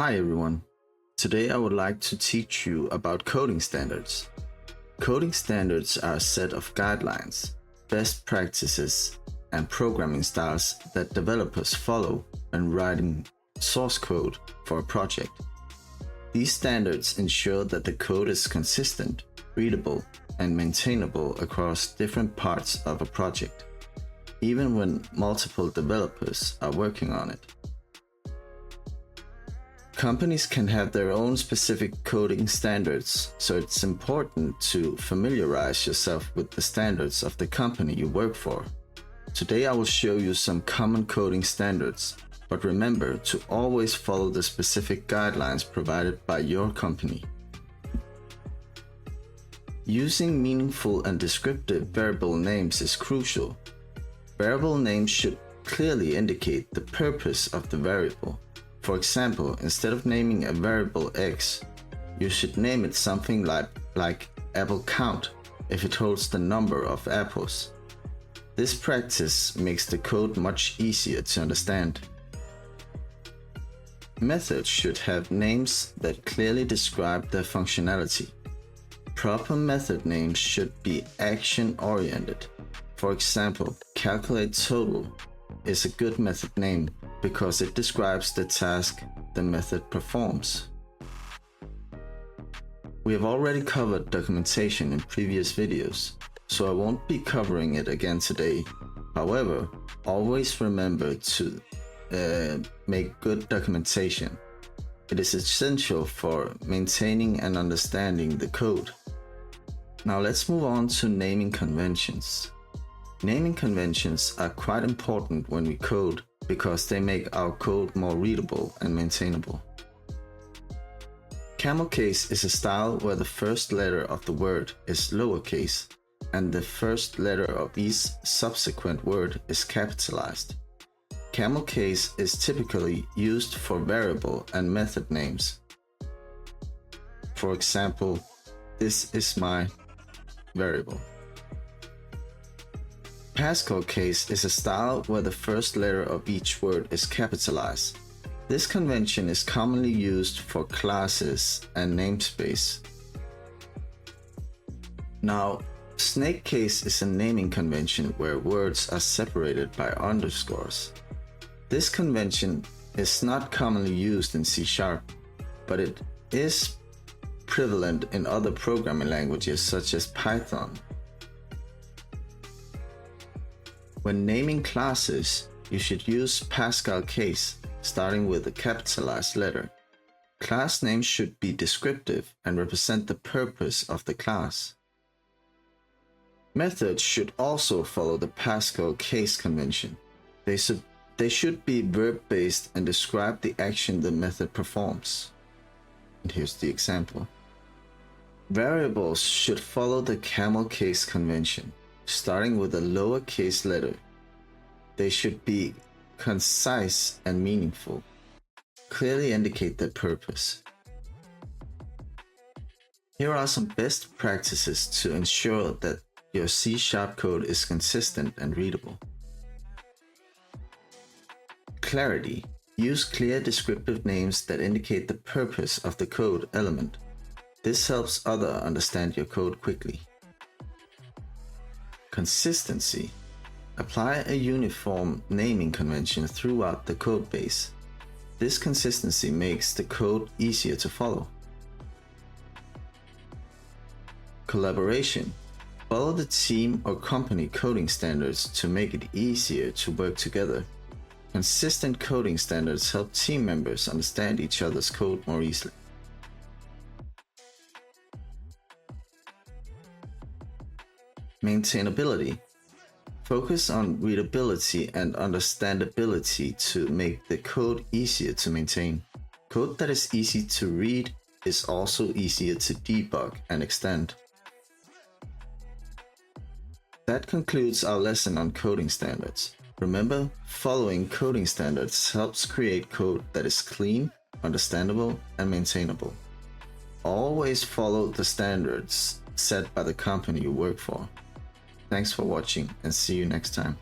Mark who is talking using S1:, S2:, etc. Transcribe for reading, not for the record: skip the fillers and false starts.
S1: Hi everyone. Today I would like to teach you about coding standards. Coding standards are a set of guidelines, best practices, and programming styles that developers follow when writing source code for a project. These standards ensure that the code is consistent, readable, and maintainable across different parts of a project, even when multiple developers are working on it. Companies can have their own specific coding standards, so it's important to familiarize yourself with the standards of the company you work for. Today I will show you some common coding standards, but remember to always follow the specific guidelines provided by your company. Using meaningful and descriptive variable names is crucial. Variable names should clearly indicate the purpose of the variable. For example, instead of naming a variable x, you should name it something like apple count if it holds the number of apples. This practice makes the code much easier to understand. Methods should have names that clearly describe their functionality. Proper method names should be action-oriented. For example, calculate total is a good method name because it describes the task the method performs. We have already covered documentation in previous videos, so I won't be covering it again today. However, always remember to make good documentation. It is essential for maintaining and understanding the code. Now let's move on to naming conventions. Naming conventions are quite important when we code because they make our code more readable and maintainable. Camel case is a style where the first letter of the word is lowercase and the first letter of each subsequent word is capitalized. Camel case is typically used for variable and method names. For example, this is my variable. Pascal case is a style where the first letter of each word is capitalized. This convention is commonly used for classes and namespace. Now, snake case is a naming convention where words are separated by underscores. This convention is not commonly used in C#, but it is prevalent in other programming languages such as Python. When naming classes, you should use Pascal case, starting with a capitalized letter. Class names should be descriptive and represent the purpose of the class. Methods should also follow the Pascal case convention. They should be verb-based and describe the action the method performs. And here's the example. Variables should follow the camel case convention, starting with a lowercase letter. They should be concise and meaningful, clearly indicate their purpose. Here are some best practices to ensure that your C# code is consistent and readable. Clarity. Use clear descriptive names that indicate the purpose of the code element. This helps others understand your code quickly. Consistency. Apply a uniform naming convention throughout the code base. This consistency makes the code easier to follow. Collaboration. Follow the team or company coding standards to make it easier to work together. Consistent coding standards help team members understand each other's code more easily. Maintainability. Focus on readability and understandability to make the code easier to maintain. Code that is easy to read is also easier to debug and extend. That concludes our lesson on coding standards. Remember, following coding standards helps create code that is clean, understandable, and maintainable. Always follow the standards set by the company you work for. Thanks for watching and see you next time.